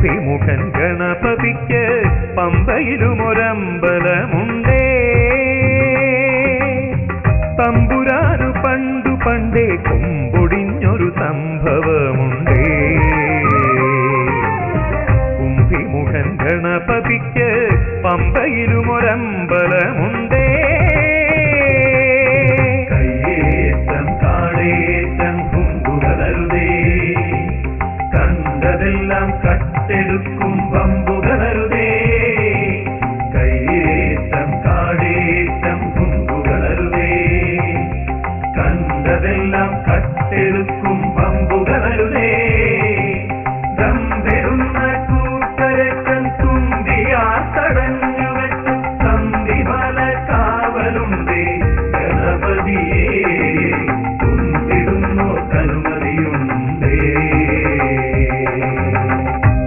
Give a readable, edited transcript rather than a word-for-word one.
കുംഭിമുഖൻ ഗണപതിക്ക് പമ്പയിലുമൊരമ്പലമുണ്ടേ. തമ്പുരാനു പണ്ടു പണ്ടേ കൊമ്പൊടിഞ്ഞൊരു സംഭവമുണ്ടേ. കുംഭിമുഖൻ ഗണപതിക്ക് പമ്പയിലുമൊരമ്പലമുണ്ടേ. കയ്യേറ്റം കാടേറ്റം കുമ്പുകളരുതേ, കണ്ടതെല്ലാം കട്ടെടുക്കും